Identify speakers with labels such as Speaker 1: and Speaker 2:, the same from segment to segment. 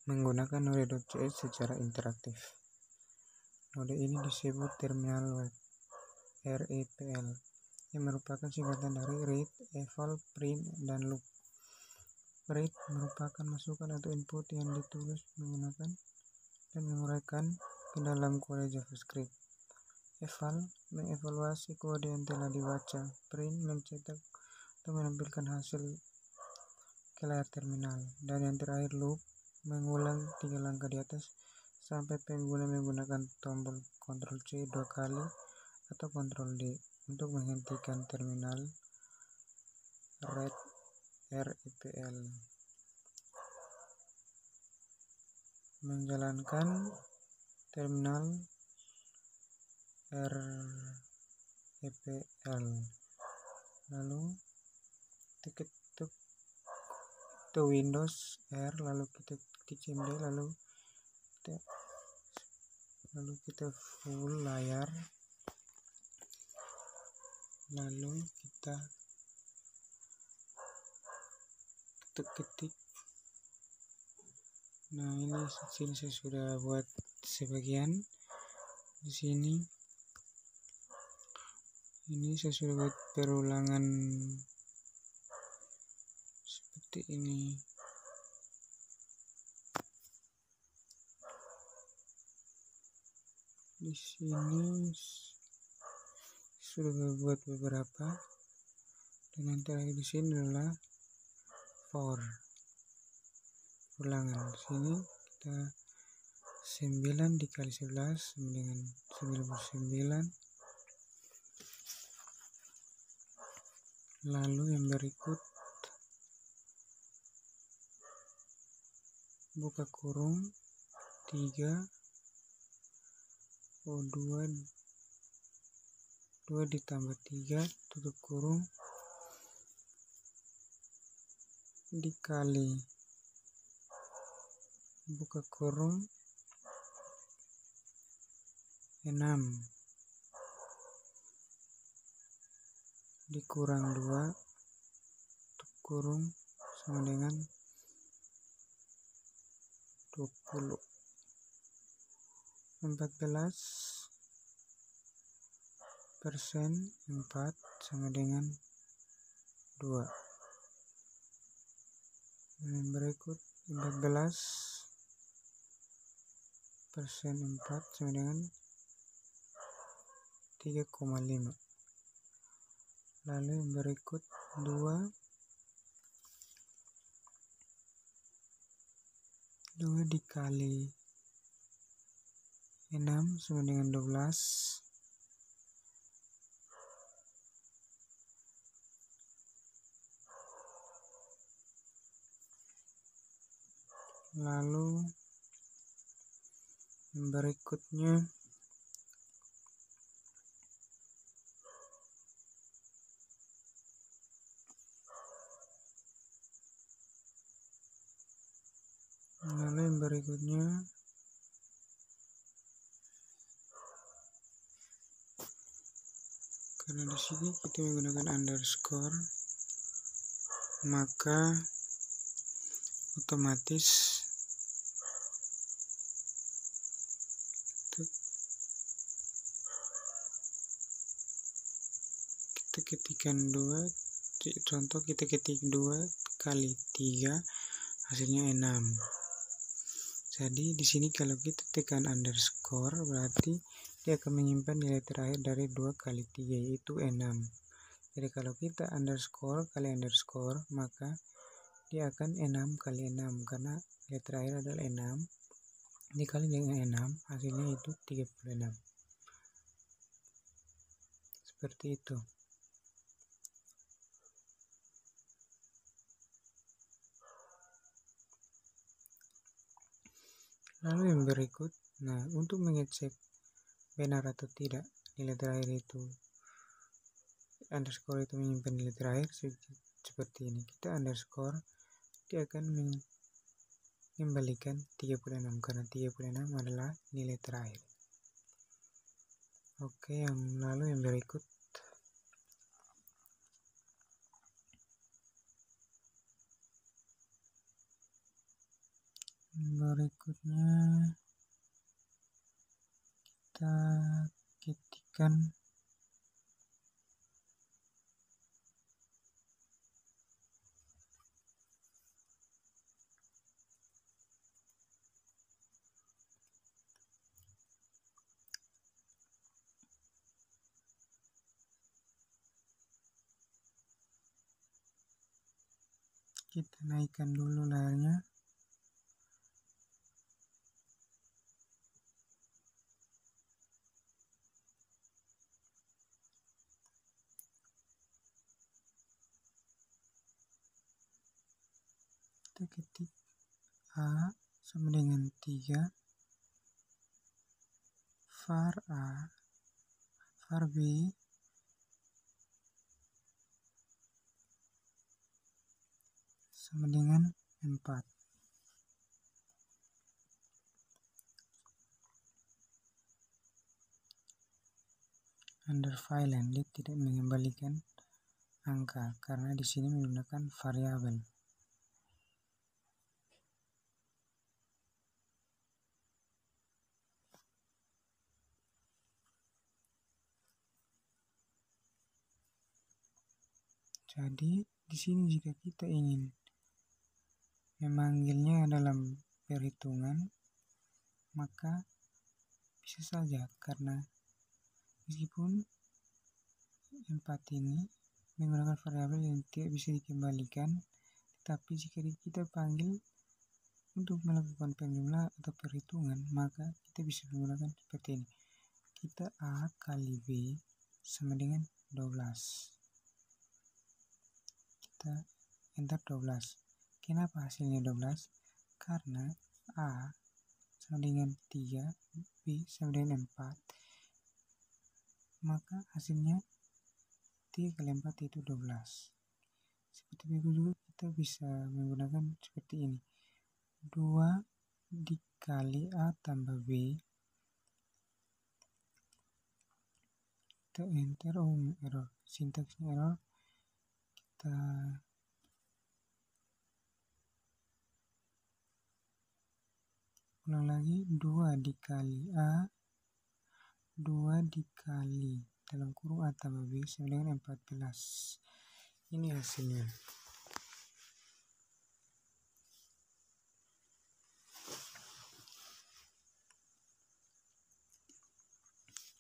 Speaker 1: menggunakan Node.js secara interaktif. Node ini disebut terminal web (REPL) yang merupakan singkatan dari read, eval, print, dan loop. Read merupakan masukan atau input yang ditulis menggunakan dan menguraikan ke dalam kode JavaScript. Eval mengevaluasi kode yang telah dibaca. Print mencetak atau menampilkan hasil ke layar terminal. Dan yang terakhir, loop mengulang 3 langkah di atas sampai pengguna menggunakan tombol Ctrl C 2 kali atau Ctrl D untuk menghentikan terminal REPL. Menjalankan terminal REPL, lalu ketik Windows R, lalu kita ketik cmd, lalu kita full layar, lalu kita ketik. Nah, ini sini saya sudah buat sebagian. Di sini saya sudah buat perulangan seperti ini. Di sini sudah buat beberapa, dan yang terakhir di sini adalah for ulangan. Di sini kita 9 dikali 11 sama dengan 99. Lalu yang berikut buka kurung 3 2 ditambah 3 tutup kurung dikali buka kurung 6 dikurang 2 tutup kurung sama dengan 20. 14% 4 sama dengan 2. Dan berikut 14% 4 sama dengan 3,5. Lalu yang berikut 2 dikali 6 sama dengan 12. Lalu yang berikutnya karena di sini kita menggunakan underscore, maka otomatis kita ketikkan 2, contoh kita ketik 2 kali 3 hasilnya 6. Jadi di sini kalau kita tekan underscore berarti dia akan menyimpan nilai terakhir dari 2 kali 3 yaitu 6. Jadi kalau kita underscore kali underscore maka dia akan 6 kali 6 karena nilai terakhir adalah 6 dikali dengan 6 hasilnya itu 36. Seperti itu. Lalu yang berikut, nah untuk mengecek benar atau tidak nilai terakhir itu underscore itu menyimpan nilai terakhir seperti ini. Kita underscore, dia akan mengembalikan 36 karena 36 adalah nilai terakhir. Oke, lalu yang berikut Berikutnya kita ketikkan kita naikkan dulu layarnya. Kita ketik A sama dengan 3, var A, var B sama dengan 4. Under Violent dia tidak mengembalikan angka karena di sini menggunakan variabel. Jadi di sini jika kita ingin memanggilnya dalam perhitungan, maka bisa saja karena meskipun 4 ini menggunakan variabel yang tidak bisa dikembalikan, tetapi jika kita panggil untuk melakukan penjumlahan atau perhitungan, maka kita bisa menggunakan seperti ini. Kita A kali B sama dengan 12. Kita enter 12. Kenapa hasilnya 12? Karena A sama dengan 3, B sama dengan 4, maka hasilnya 3 kali 4 itu 12. Seperti itu juga kita bisa menggunakan seperti ini. 2 dikali A tambah B. Kita enter, error, sintaksnya error. Kita ulang lagi. 2 dikali A, 2 dikali dalam kurung A tambah B sama dengan 14. Ini hasilnya.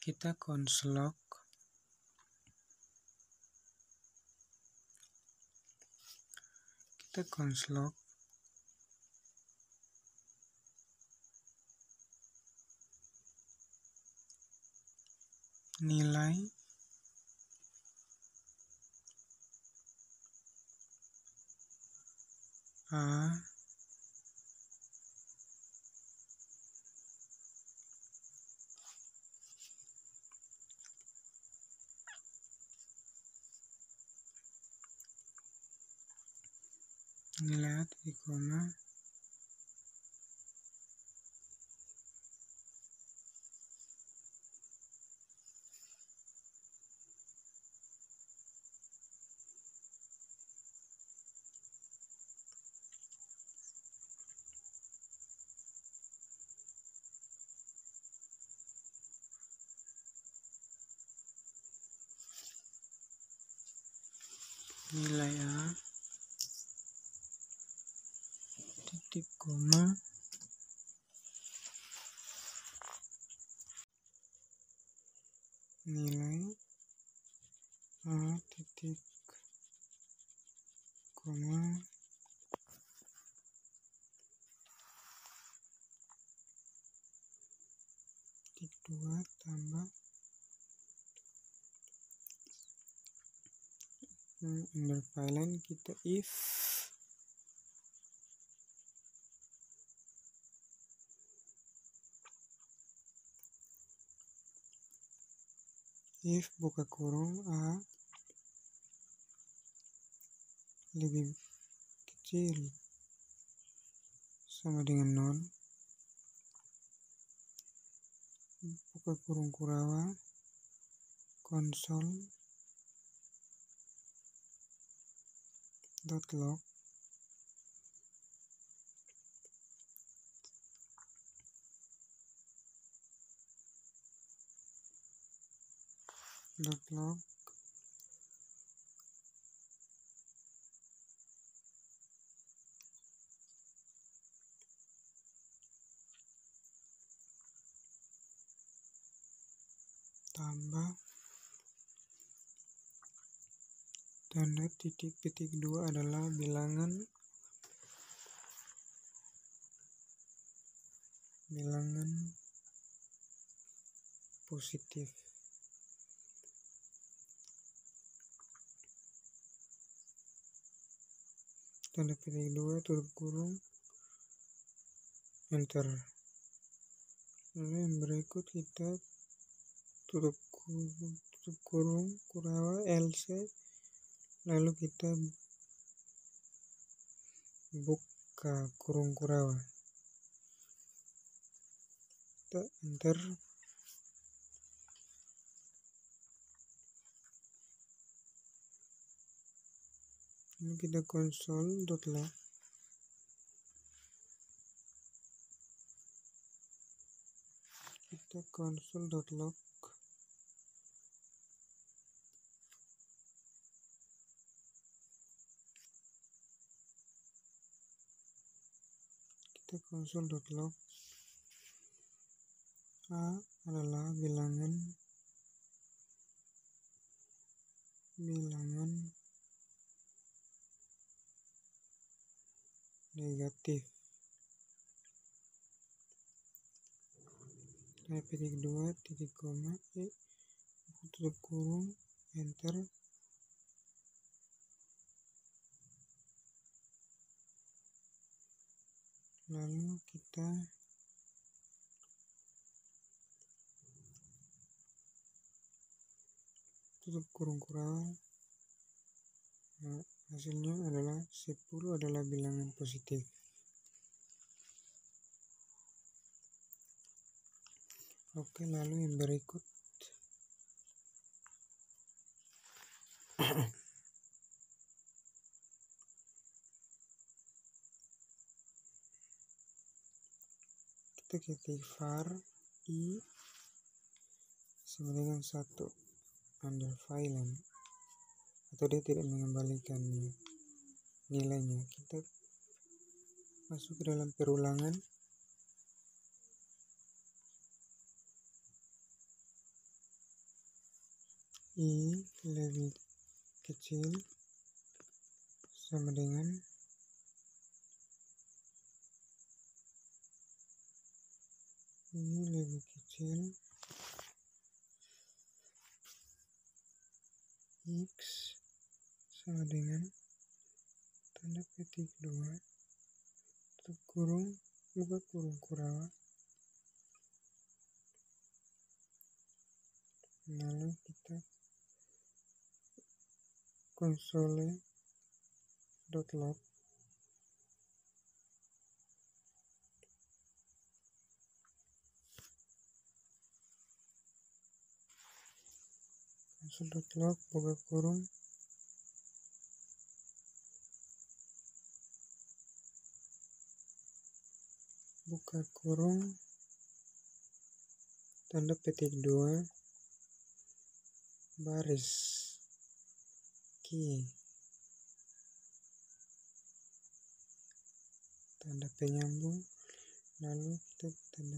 Speaker 1: Kita konslog. Kita konslog nilai A nilai A titik koma nilai A titik koma nilai A titik koma titik 2 tambah under Violent kita if buka kurung A lebih kecil sama dengan 0, buka kurung kurawa konsol dot log dot log tambah tanda titik 2 adalah bilangan positif. Tanda petik 2 tutup kurung enter. Lalu yang berikut kita tutup kurung kurawa else, lalu kita buka kurung kurawa, kita enter. Lalu kita console.log A adalah bilangan negatif. Tanda petik 2 titik koma tutup kurung enter. Lalu kita tutup kurung kurawa. Hasilnya adalah 10 adalah bilangan positif. Oke, lalu yang berikut kita ketik var i sama dengan 1 underfile atau dia tidak mengembalikan nilainya. Kita masuk ke dalam perulangan, i lebih kecil sama dengan i lebih kecil x sama dengan tanda petik 2 tutup kurung buka kurung kurawa. Lalu kita console.log buka kurung tanda petik 2 baris key tanda penyambung, lalu kita tanda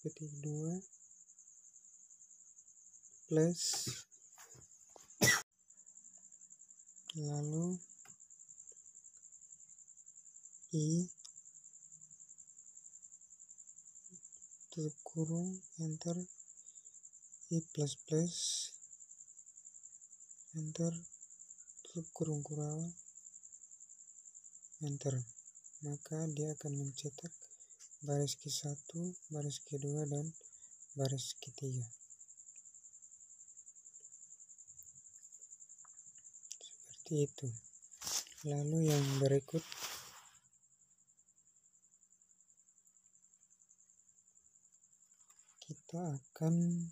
Speaker 1: petik 2 plus, lalu i tutup kurung enter, i plus plus enter, tutup kurung kurawa enter. Maka dia akan mencetak baris ke-1, baris ke-2 dan baris ke-3 seperti itu. Lalu yang berikut kita akan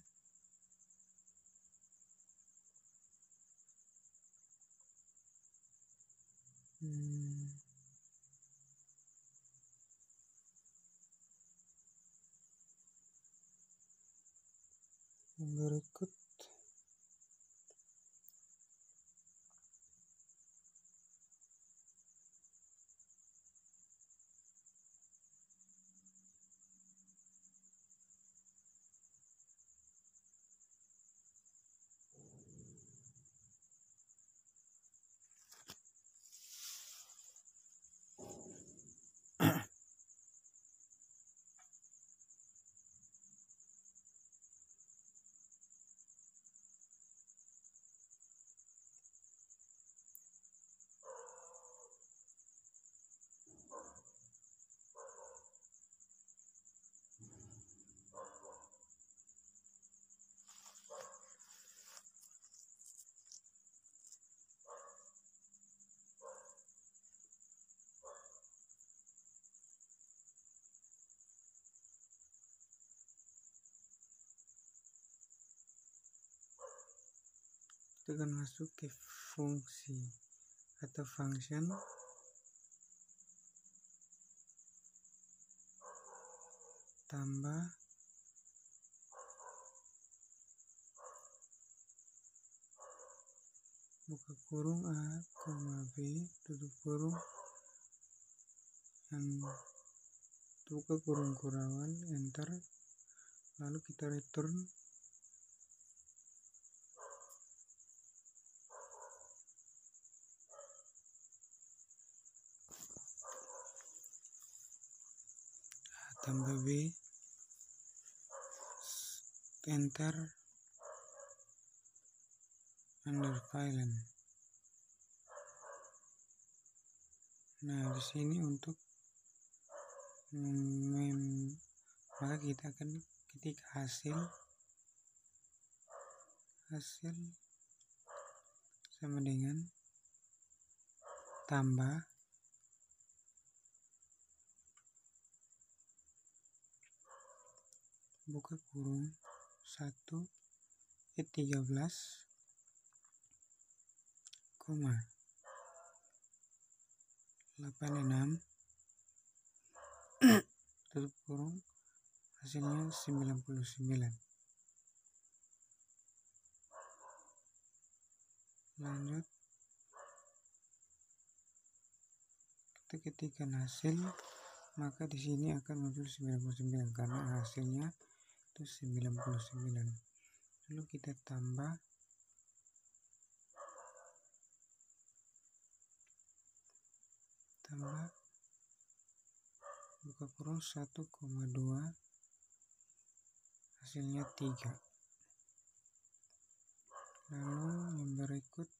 Speaker 1: Kita akan masuk ke fungsi atau function. Tambah buka kurung A, B, tutup kurung, yang buka kurung kurawan, enter, lalu kita return A tambah B, enter, under file. Nah, di sini untuk maka kita akan ketik hasil sama dengan tambah buka kurung 13,86 tutup kurung, hasilnya 99. Lanjut, kita ketikkan hasil, maka di sini akan muncul 99 karena hasilnya itu 99. Lalu kita tambah buka kurung 1,2, hasilnya 3. Lalu yang berikut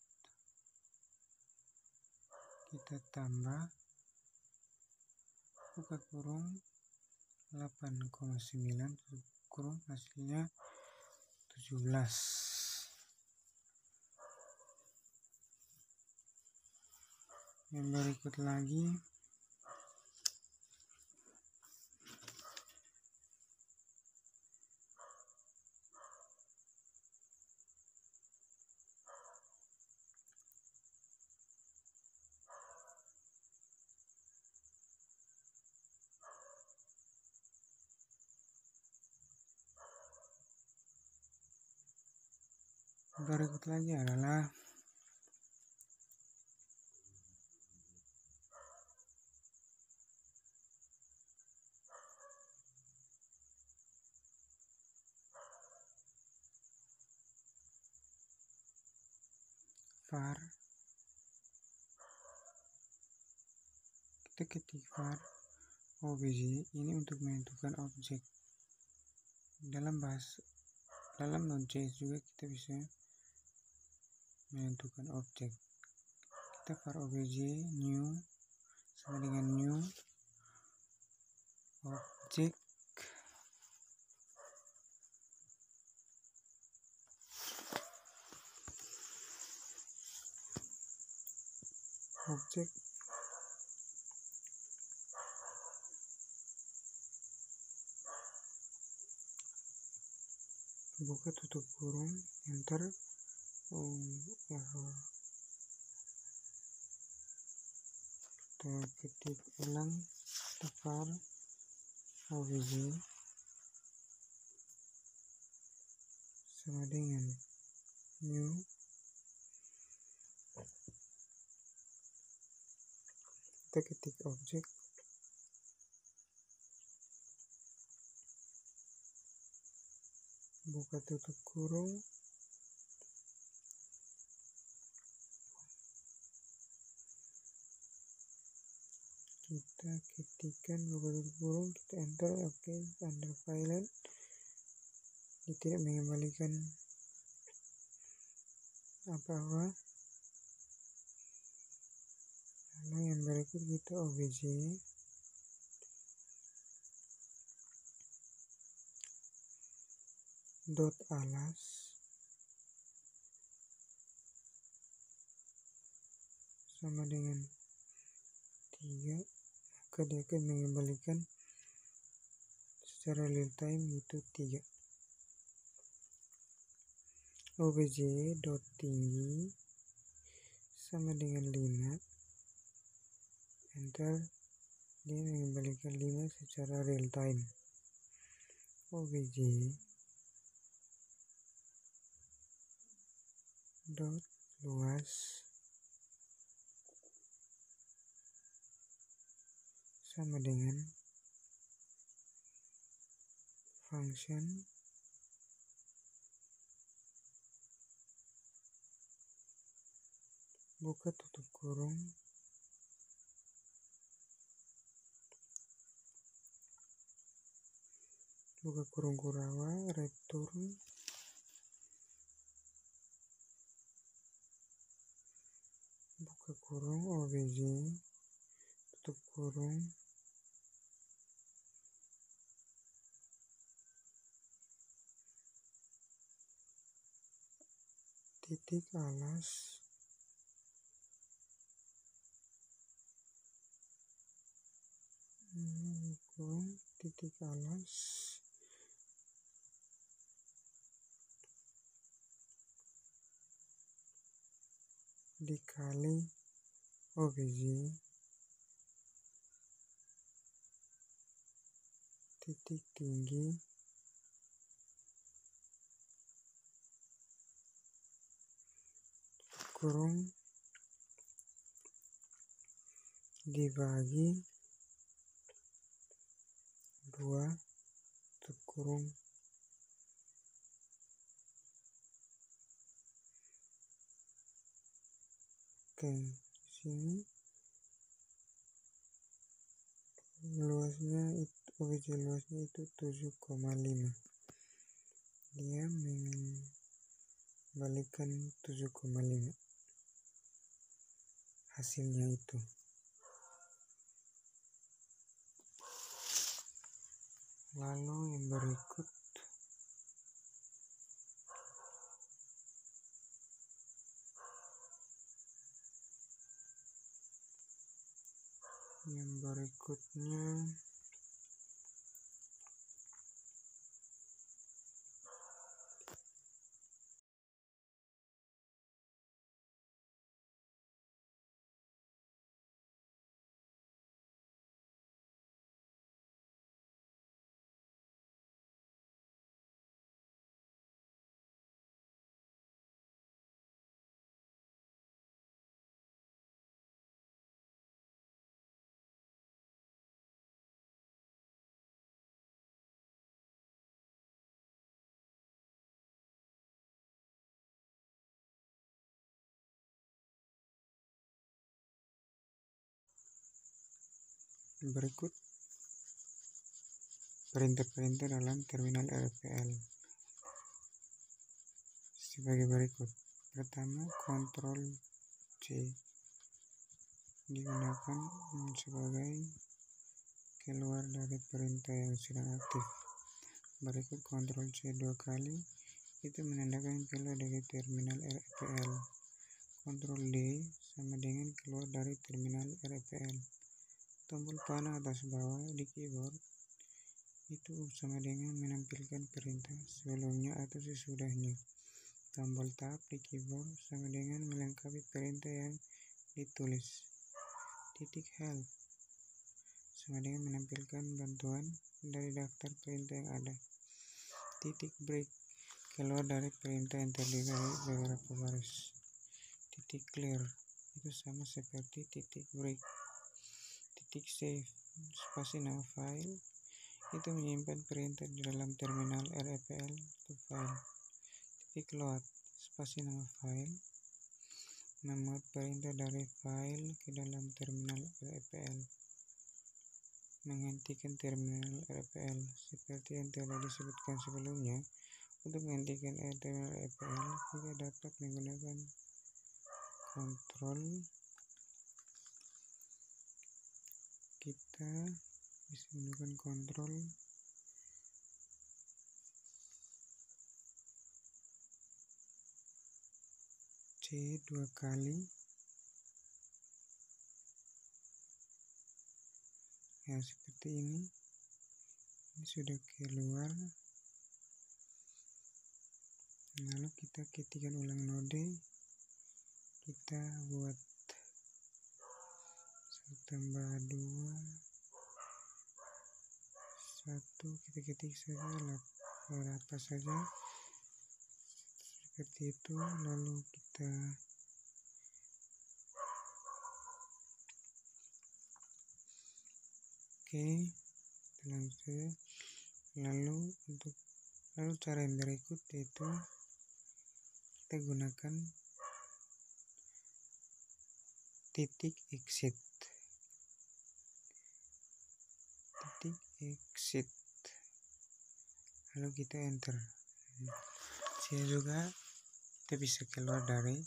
Speaker 1: kita tambah buka kurung 8,9 tutup kurung, hasilnya 17. Yang berikut lagi adalah var. Kita ketik var obj ini untuk menentukan objek. Dalam Node.js juga kita bisa menentukan objek. Kita var obj new sama dengan new objek buka tutup kurung, enter, error. Kita ketik ulang var obj sama dengan new kita ketik objek buka tutup kurung, kita ketikkan buka tutup kurung, kita enter, oke, under file. Dia tidak mengembalikan apa-apa. Lalu yang berikut kita obj dot alas sama dengan 3, maka dia akan mengembalikan secara real time itu 3. obj dot tinggi sama dengan 5. Enter. Dia mengembalikan 5 secara real time. Obj dot luas sama dengan function buka tutup kurung buka kurung kurawa return buka kurung obj tutup kurung titik alas kurung titik alas dikali obj titik tinggi kurung dibagi 2 tutup kurung ke sini luasnya itu obj luasnya itu 7,5. Dia mengembalikan 7,5 hasilnya itu. Lalu yang berikut perintah-perintah dalam terminal RPL sebagai berikut. Pertama, Ctrl C digunakan sebagai keluar dari perintah yang sedang aktif. Berikut Ctrl C 2 kali, itu menandakan keluar dari terminal RPL. Ctrl D sama dengan keluar dari terminal RPL. Tombol panah atas bawah di keyboard itu sama dengan menampilkan perintah sebelumnya atau sesudahnya. Tombol tab di keyboard sama dengan melengkapi perintah yang ditulis. Titik help sama dengan menampilkan bantuan dari daftar perintah yang ada. Titik break keluar dari perintah yang terdiri dari beberapa baris. Titik clear itu sama seperti titik break. Titik save spasi nama file itu menyimpan perintah di dalam terminal RPL to file. Titik load spasi nama file memuat perintah dari file ke dalam terminal RPL. Menghentikan terminal RPL seperti yang telah disebutkan sebelumnya. Untuk menghentikan terminal RPL kita dapat menggunakan kontrol. Kita bisa menggunakan kontrol C 2 kali ya, seperti ini sudah keluar Lalu kita ketikkan ulang node, kita buat 1 tambah 2 1, kita ketik saja apa saja seperti itu. Lalu kita lanjut. Lalu cara yang berikut yaitu kita gunakan titik exit, lalu kita enter. Sehingga juga kita bisa keluar dari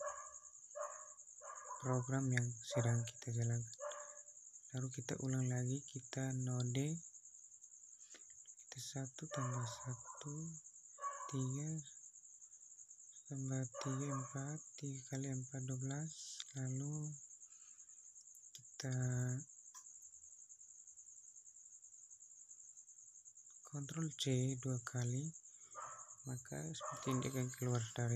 Speaker 1: program yang sedang kita jalankan. Lalu kita ulang lagi, kita node, kita 1 tambah 1 3 tambah 3 4, 3 kali 4 12. Lalu kita Ctrl C 2 kali, maka seperti ini akan keluar dari